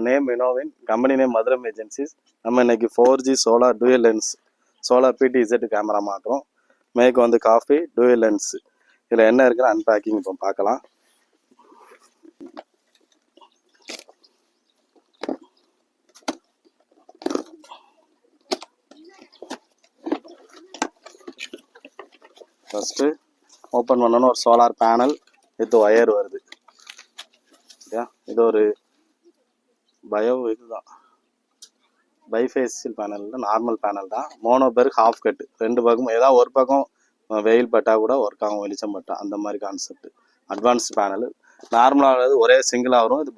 Name வினோவின், company name Madhuram agencies. நம்ம இன்னைக்கு 4G solar dual lens solar PTZ camera மாட்டுறோம். மேக் வந்து காஃபி டூயல் லென்ஸ். இதில் என்ன இருக்குன்னு அன்பேக்கிங் இப்போ பார்க்கலாம். ஃபஸ்ட்டு ஓப்பன் பண்ணோன்னு ஒரு சோலார் பேனல் வித் ஒயர் வருது. இது ஒரு இதுதான் பைஃபேசியல் பேனல், நார்மல் பேனல் தான். மோனோ பேருக்கு ஹாஃப் கட்டு, ரெண்டு பக்கமும் ஏதாவது ஒரு பக்கம் வெயில் பட்டால் கூட ஒர்க் ஆகும், வெளிச்சம் பட்டா அந்த மாதிரி கான்செப்ட். Advanced panel. நார்மலாக ஒரே சிங்கிளாக வரும், இது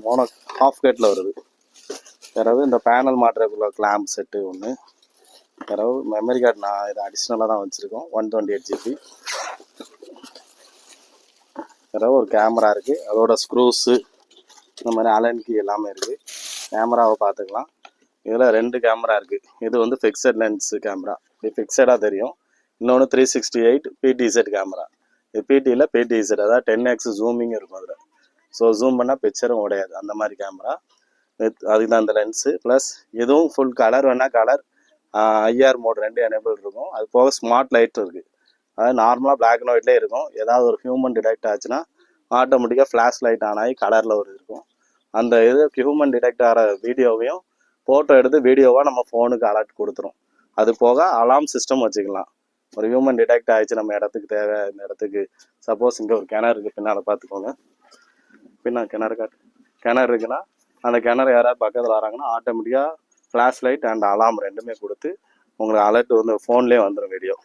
மோனோ ஹாஃப் கட்டில் வருது. பிறகு இந்த பேனல் மாட்டுறதுக்குள்ள கிளாம்ப் செட்டு ஒன்று. பிறகு மெமரி கார்டு நான் இது அடிஷ்னலாக தான் வச்சுருக்கோம், 128GB. பிறகு ஒரு கேமரா இருக்குது, அதோட ஸ்க்ரூஸு இந்த மாதிரி அலன் கீ எல்லாமே இருக்குது. கேமராவை பார்த்துக்கலாம். இதில் 2 கேமரா இருக்குது. இது வந்து ஃபிக்ஸட் லென்ஸு கேமரா, இது ஃபிக்ஸடாக தெரியும். இன்னொன்று 368 PTZ கேமரா. இது PTயில் PTZ, அதாவது 10x ஜூமிங் இருக்கும் அதில். ஸோ ஜூம் பண்ணால் பிக்சரும் உடையாது, அந்த மாதிரி கேமரா. அதுதான் அந்த லென்ஸு. ப்ளஸ் இதுவும் ஃபுல் கலர் வேணால் கலர், IR மோட் 2 எனேபிள் இருக்கும். அது போக ஸ்மார்ட் லைட் இருக்குது. அதாவது நார்மலாக பிளாக் அண்ட் ஒயிட்லேயே இருக்கும். ஏதாவது ஒரு ஹியூமன் டிடெக்ட் ஆச்சுன்னா ஆட்டோமேட்டிக்காக ஃப்ளாஷ் லைட் ஆன் ஆகி கலரில் ஒரு இருக்கும். அந்த இது ஹியூமன் டிடெக்ட் ஆகிற வீடியோவையும் ஃபோட்டோ எடுத்து வீடியோவாக நம்ம ஃபோனுக்கு அலர்ட் கொடுத்துரும். அது போக அலாம் சிஸ்டம் வச்சுக்கலாம். ஒரு ஹியூமன் டிடெக்ட் ஆகிடுச்சு நம்ம இடத்துக்கு தேவை, இந்த இடத்துக்கு சப்போஸ் இங்கே ஒரு கிணறு இருக்குது, பின்னால் பார்த்துக்கோங்க. கிணறு இருக்குன்னா அந்த கிணறு யாராவது பக்கத்தில் வராங்கன்னா ஆட்டோமேட்டிக்காக ஃப்ளாஷ் லைட் அண்ட் அலாம் ரெண்டுமே கொடுத்து உங்களுக்கு அலர்ட் வந்து ஃபோன்லேயே வந்துடும் வீடியோ.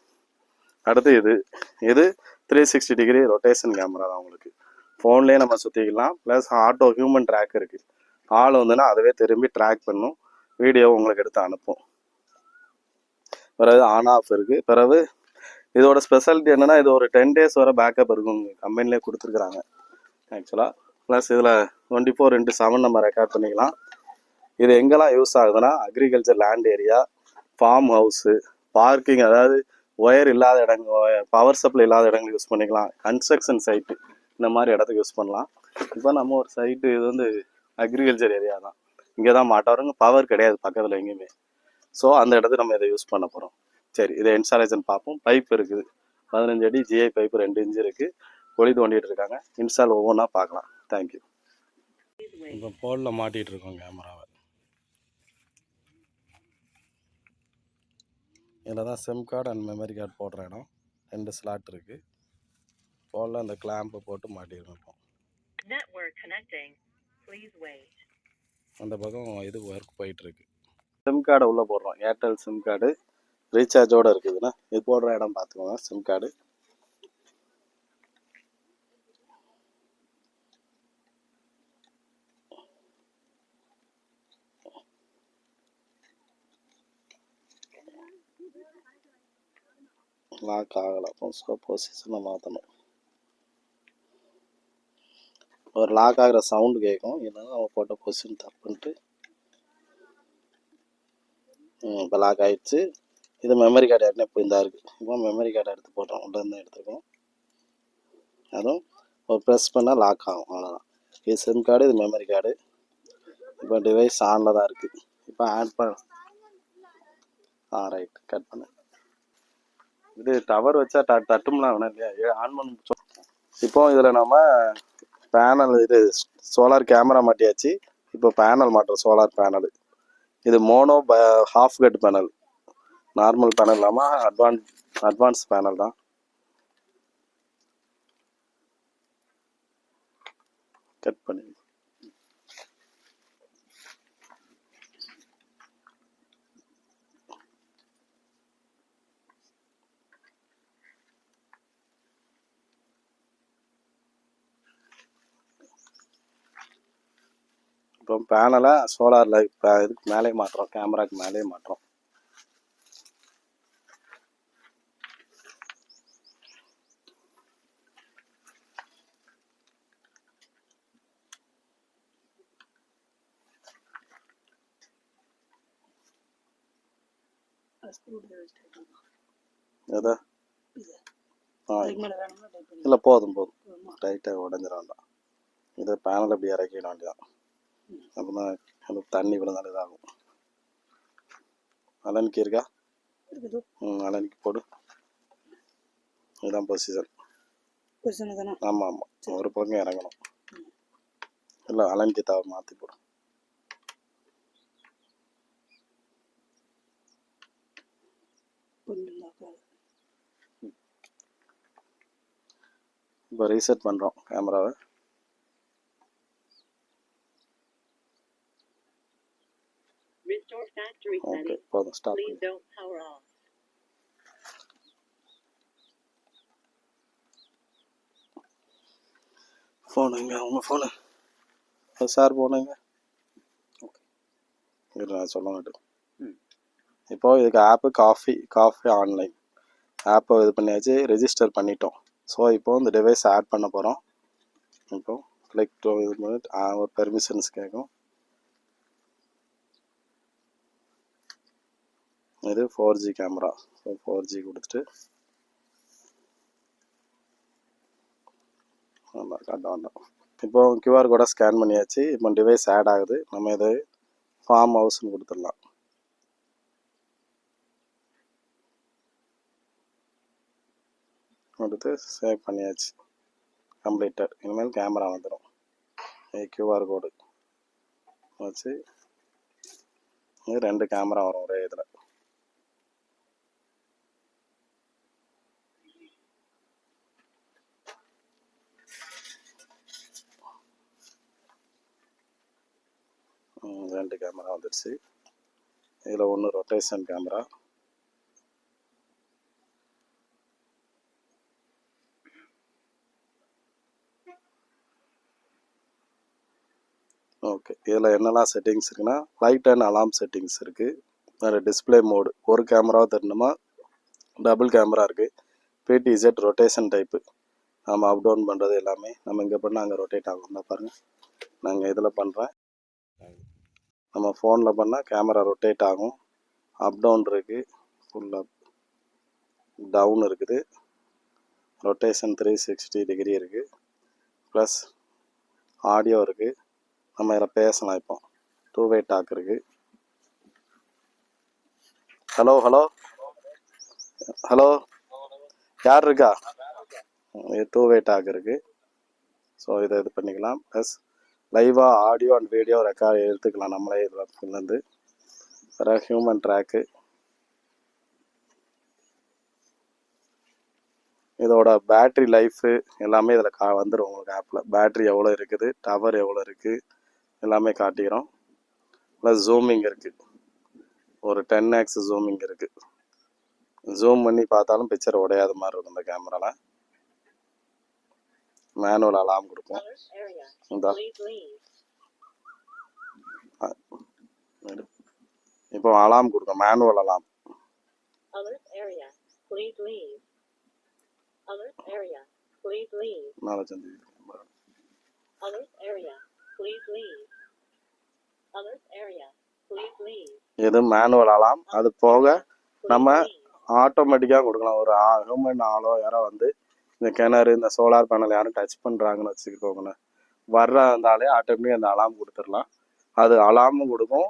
அடுத்து இது 360 டிகிரி ரொட்டேஷன் கேமரா தான். உங்களுக்கு ஃபோன்லேயே நம்ம சுற்றிக்கலாம். ப்ளஸ் ஆட்டோ ஹியூமன் ட்ராக் இருக்குது. ஆள் வந்துன்னா அதுவே திரும்பி ட்ராக் பண்ணும், வீடியோ உங்களுக்கு எடுத்து அனுப்பும். பிறகு ஆன் ஆஃப் இருக்குது. பிறகு இதோட ஸ்பெஷாலிட்டி என்னென்னா, இது ஒரு 10 days வரை பேக்கப் இருக்கும், கம்பெனிலே கொடுத்துருக்குறாங்க ஆக்சுவலாக. ப்ளஸ் இதில் 24x7 நம்ம ரெக்கார்ட் பண்ணிக்கலாம். இது எங்கெல்லாம் யூஸ் ஆகுதுன்னா, agriculture land area, form house, parking, அதாவது ஒயர் இல்லாத இடங்கள், பவர் சப்ளை இல்லாத இடங்கள் யூஸ் பண்ணிக்கலாம். கன்ஸ்ட்ரக்ஷன் சைட்டு, இந்த மாதிரி இடத்துக்கு யூஸ் பண்ணலாம். இப்போ நம்ம ஒரு சைட்டு, இது வந்து அக்ரிகல்ச்சர் ஏரியா தான், இங்கே தான் மாட்டவருங்க, பவர் கிடையாது பக்கத்தில் எங்கேயுமே. ஸோ அந்த இடத்துல நம்ம இதை யூஸ் பண்ண போகிறோம். சரி, இதை இன்ஸ்டாலேஷன் பார்ப்போம். பைப் இருக்குது, 15 அடி GI பைப்பு 2 இன்ச்சு இருக்குது. ஒளி தோண்டிகிட்டு இருக்காங்க. இன்ஸ்டால் ஒவ்வொன்றா பார்க்கலாம். தேங்க்யூ. இப்போ போலில் மாட்டிகிட்டு இருக்கோம் கேமராவை. இதில் தான் sim card and memory card போடுற இடம். 2 ஸ்லாட் இருக்குது. போலில் அந்த கிளாம்பை போட்டு மாட்டியிருக்கோம். அந்த பக்கம் இது ஒர்க் போயிட்டுருக்கு. சிம் கார்டை உள்ளே போடுறோம். ஏர்டெல் சிம் கார்டு ரீசார்ஜோடு இருக்குதுன்னா இது போடுற இடம் பார்த்துக்கோங்க. சிம் கார்டு லாக் ஆகலை. அப்போ பொசிஷனை மாற்றணும். ஒரு லாக் ஆகிற சவுண்டு கேட்கும், இல்லைன்னா நம்ம போட்ட பொசிஷன் தப்புன்ட்டு. இப்போ லாக் ஆகிடுச்சு. இது மெமரி கார்டு ஏற்கனவே இப்போ இந்த இருக்குது. இப்போ மெமரி கார்டை எடுத்து போடுறோம். உள்ளேருந்து எடுத்துருக்கோம். அதுவும் ஒரு ப்ரெஸ் பண்ணால் லாக் ஆகும், அவ்வளோதான். இது சிம் கார்டு, இது மெமரி கார்டு. இப்போ டிவைஸ் ஆனில் தான் இருக்குது. இப்போ ஆட் பண்ண ரைட் கட் பண்ண. இது டவர் வச்சா தட்டும்லாம் வேணாம் இல்லையா, ஆன் பண்ண. இப்போ இதில் நம்ம பேனல், இது சோலார் கேமரா மாட்டியாச்சு. இப்போ பேனல் மாட்டுறோம், சோலார் பேனல். இது mono half cut panel, normal panel இல்லாமல் அட்வான்ஸ் பேனல் தான். கட் பண்ணி இப்போ பேனலை சோலாரில் இதுக்கு மேலே மாட்டுறோம், கேமராக்கு மேலே மாட்டுறோம். எதா இல்லை, போதும் டைட்டாக உடஞ்சிட வேண்டாம். இதை பேனல் அப்படி இறக்கிட வேண்டியதான். அப்போ தான் அது தண்ணி விழுந்தாலும் இதாகும். அலன்கி இருக்கா? அலன்கி போடு. இதுதான் பொசிஷன். ஆமாம் ஆமாம், ஒரு பக்கம் இறங்கணும். இல்லை அலன்கி தவிர மாற்றி போடும். இப்போ ரீசெட் பண்ணுறோம் கேமராவை. ஓகே போதும், ஸ்டாப். ஃபோனுங்க உங்கள் ஃபோனு சார் போனுங்க. ஓகே இது நான் சொல்ல மாட்டேன். இப்போது இதுக்கு ஆப்பு காஃபி ஆன்லைன் ஆப்பை இது பண்ணியாச்சு, ரெஜிஸ்டர் பண்ணிட்டோம். ஸோ இப்போது இந்த டிவைஸ் ஆட் பண்ண போகிறோம். இப்போது கிளிக் டு இது பண்ணிட்டு ஒரு பெர்மிஷன்ஸ் கேட்கும். இது 4G கேமரா. ஸோ 4G கொடுத்துட்டு வேண்டாம். இப்போ QR கோடை ஸ்கேன் பண்ணியாச்சு. இப்போ டிவைஸ் ஆட் ஆகுது. நம்ம இதை ஃபார்ம் ஹவுஸ்ன்னு கொடுத்துடலாம். கொடுத்து சேவ் பண்ணியாச்சு. கம்ப்ளீட்டட். இனிமேல் கேமரா வந்துடும். QR கோடு வச்சு இது 2 கேமரா வரும் ஒரே இதில். ரெண்டு கேமரா வந்துடுச்சு. இதில் ஒன்று ரொட்டேஷன் கேமரா. ஓகே, இதில் என்னெல்லாம் செட்டிங்ஸ் இருக்குன்னா லைட் அண்ட் அலாம் செட்டிங்ஸ் இருக்குது. வேறு டிஸ்பிளே மோடு ஒரு கேமராவை தரணுமா, டபுள் கேமரா இருக்குது. PTZ ரொட்டேஷன் டைப்பு, நம்ம அப் டவுன் பண்ணுறது எல்லாமே நம்ம இங்கே பண்ணால் அங்கே ரொட்டேட் ஆகும் தான் பாருங்கள். நாங்கள் இதில் பண்ணுறேன். நம்ம ஃபோனில் பண்ணால் கேமரா ரொட்டேட் ஆகும். அப் டவுன் இருக்குது, ஃபுல் அப் டவுன் இருக்குது, ரொட்டேஷன் 360 டிகிரி இருக்குது, ப்ளஸ் ஆடியோ இருக்குது. நம்ம இதில் பேசலாம். இப்போ 2-வே டாக் இருக்குது. ஹலோ ஹலோ ஹலோ யார் இருக்கா? இது 2-வே டாக் இருக்குது. ஸோ இதை இது பண்ணிக்கலாம். ப்ளஸ் லைவாக ஆடியோ அண்ட் வீடியோ ரெக்கார்ட் எடுத்துக்கலாம் நம்மளே இதுலேருந்து. வேறு ஹியூமன் ட்ராக்கு. இதோட பேட்ரி லைஃபு எல்லாமே இதில் வந்துடும் உங்களுக்கு ஆப்பில். பேட்ரி எவ்வளோ இருக்குது, டவர் எவ்வளோ இருக்குது எல்லாமே காட்டிக்கிறோம். ப்ளஸ் ஜூமிங் இருக்குது, ஒரு 10x ஜூமிங் இருக்குது. ஜூம் பண்ணி பார்த்தாலும் பிக்சர் உடையாத மாதிரி இருக்கும் இந்த கேமராவில். மேனுவல் அலாம் கொடுப்போம். இந்த இப்போ அலாம் கொடுக்கும், மேனுவல் அலாம். இது மேனுவல் அலாம். அது போக நம்ம ஆட்டோமேட்டிக்காக கொடுக்கலாம். ஒரு ஹியூமன் ஆளோ யாரோ வந்து இந்த கிணறு இந்த சோலார் பேனல் யாரும் டச் பண்ணுறாங்கன்னு வச்சுக்கோங்கண்ணே, வர்ற இருந்தாலே ஆட்டோமேட்டிக்காக அந்த அலாம் கொடுத்துடலாம். அது அலாமும் கொடுக்கும்,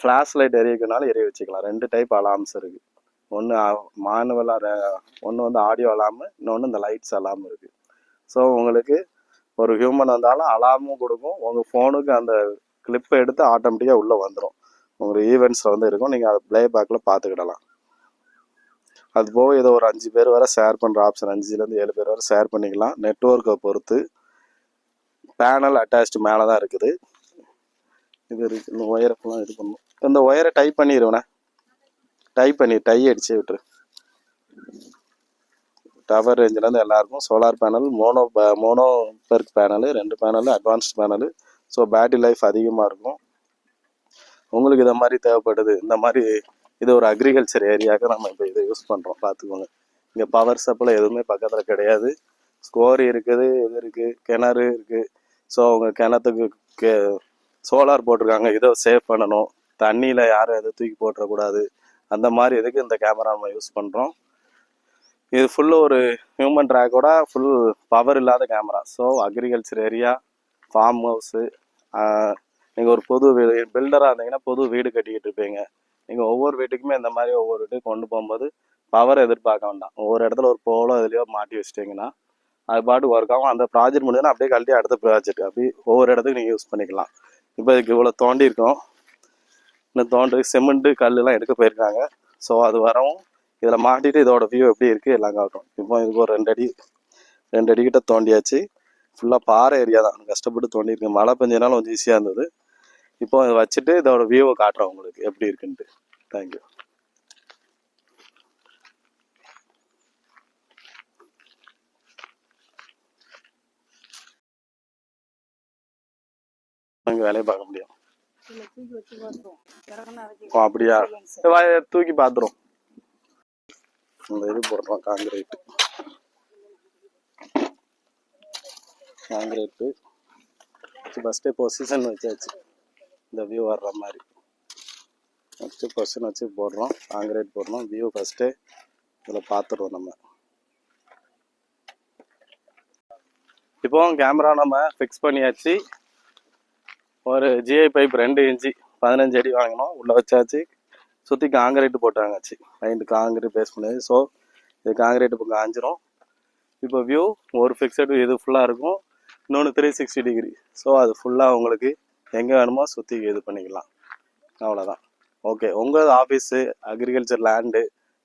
ஃப்ளாஷ் லைட் எரியக்குனாலும் எரிய வச்சுக்கலாம். 2 டைப் அலாம்ஸ் இருக்குது. ஒன்று மேனுவலாக, ஒன்று வந்து ஆடியோ அலாமு, இன்னொன்று இந்த லைட்ஸ் அலாம் இருக்குது. ஸோ உங்களுக்கு ஒரு ஹியூமன் வந்தாலும் அலாமும் கொடுக்கும். உங்கள் ஃபோனுக்கு அந்த கிளிப்பை எடுத்து ஆட்டோமேட்டிக்காக உள்ளே வந்துடும். உங்களுக்கு ஈவெண்ட்ஸில் வந்து இருக்கும், நீங்கள் அதை ப்ளே பேக்கில் பார்த்துக்கிடலாம். அது போக இதை ஒரு 5 பேர் வரை ஷேர் பண்ணுற ஆப்ஷன், 5லேருந்து 7 பேர் வரை ஷேர் பண்ணிக்கலாம். நெட்வொர்க்கை பொறுத்து. பேனல் அட்டாச்டு மேலே தான் இருக்குது. இது இருக்குது. இந்த ஒயரெல்லாம் இது பண்ணணும். இந்த ஒயரை டைப் பண்ணிடுவேண்ணே. டை அடிச்சு விட்டுரு. டவர் ரேஞ்சிலேருந்து எல்லாருக்கும் solar panel, mono perc panel, 2 panel, advanced panel. So battery life அதிகமாக இருக்கும். உங்களுக்கு இதை மாதிரி தேவைப்படுது, இந்த மாதிரி இது ஒரு அக்ரிகல்ச்சர் ஏரியாவுக்கு நம்ம இப்போ இதை யூஸ் பண்ணுறோம், பார்த்துக்கோங்க. இங்கே பவர் சப்ளை எதுவுமே பக்கத்தில் கிடையாது. ஸ்கோரி இருக்குது, இது இருக்குது, கிணறு இருக்குது. ஸோ அவங்க கிணத்துக்கு சோலார் போட்டிருக்காங்க, இதை சேவ் பண்ணணும், தண்ணியில் யாரும் எதை தூக்கி போட்டுறக்கூடாது, அந்த மாதிரி இதுக்கு இந்த கேமரா நம்ம யூஸ் பண்ணுறோம். இது ஃபுல்லு ஒரு ஹியூமன் ட்ராக்கோட ஃபுல் பவர் இல்லாத camera. So agriculture area, form house, நீங்கள் ஒரு பொது வீடு பில்டராக இருந்தீங்கன்னா பொது வீடு கட்டிக்கிட்டு இருப்பீங்க. நீங்கள் ஒவ்வொரு வீட்டுக்குமே இந்த மாதிரி ஒவ்வொரு வீட்டுக்கு கொண்டு போகும்போது பவர் எதிர்பார்க்க வேண்டாம். ஒவ்வொரு இடத்துல ஒரு போலோ இதுலையோ மாட்டி வச்சிட்டிங்கன்னா அது பாட்டுக்கு ஒர்க் ஆகும். அந்த ப்ராஜெக்ட் முடிஞ்சதுன்னா அப்படியே கழட்டி அடுத்த ப்ராஜெக்ட் அப்படி ஒவ்வொரு இடத்துக்கு நீங்கள் யூஸ் பண்ணிக்கலாம். இப்போ இதுக்கு இவ்வளோ தோண்டி இருக்கோம். இன்னும் தோண்டி சிமெண்ட்டு கல்லுலாம் எடுக்க போயிருக்காங்க. ஸோ அது வரவும் இதில் மாட்டிட்டு இதோட வியூ எப்படி இருக்குது எல்லாம் காட்டும். இப்போ இதுக்கு ஒரு 2 அடி கிட்ட தோண்டியாச்சு. ஃபுல்லாக பாறை ஏரியா தான், கஷ்டப்பட்டு தோண்டியிருக்கேன். மழை பெஞ்சதுனால கொஞ்சம் ஈஸியாக இருந்தது. இப்போ இதை வச்சுட்டு இதோட வியூவை காட்டுறேன் உங்களுக்கு எப்படி இருக்குன்ட்டு. தேங்க்யூ. அங்கே வேலையை பார்க்க முடியும். அப்படியா, தூக்கி பார்த்துரும். இந்த இது போடுறோம் காங்கிரீட்டு ஃபஸ்ட்டே பொசிஷன் வச்சாச்சு. இந்த வியூ வர்ற மாதிரி ஃபஸ்ட்டு பொசிஷன் வச்சு போடுறோம். காங்கிரீட் போடுறோம். வியூ ஃபஸ்ட்டே இதில் பார்த்துருவோம் நம்ம. இப்போ கேமரா நம்ம ஃபிக்ஸ் பண்ணியாச்சு. ஒரு ஜிஐ பைப் 2 இன்ச்சு 15 அடி வாங்கினோம், உள்ளே வச்சாச்சு. சுற்றி காங்கிரீட்டு போட்டாங்கச்சு. ரைட்டு காங்கிரீட் பேஸ் பண்ணது. ஸோ இது காங்கிரீட் இப்போ காஞ்சிரும். இப்போ வியூ ஒரு ஃபிக்ஸடு இது ஃபுல்லாக இருக்கும், இன்னொன்று 360 டிகிரி. ஸோ அது ஃபுல்லாக உங்களுக்கு எங்கே வேணுமோ சுற்றி இது பண்ணிக்கலாம். அவ்வளோதான். ஓகே, உங்கள் office, agriculture land,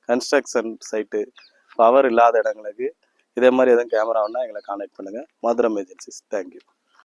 construction site, power இல்லாத இடங்களுக்கு இதே மாதிரி எதுவும் கேமரா வேணால் எங்களை கான்டாக்ட் பண்ணுங்கள். மதுரம் ஏஜென்சிஸ். தேங்க்யூ.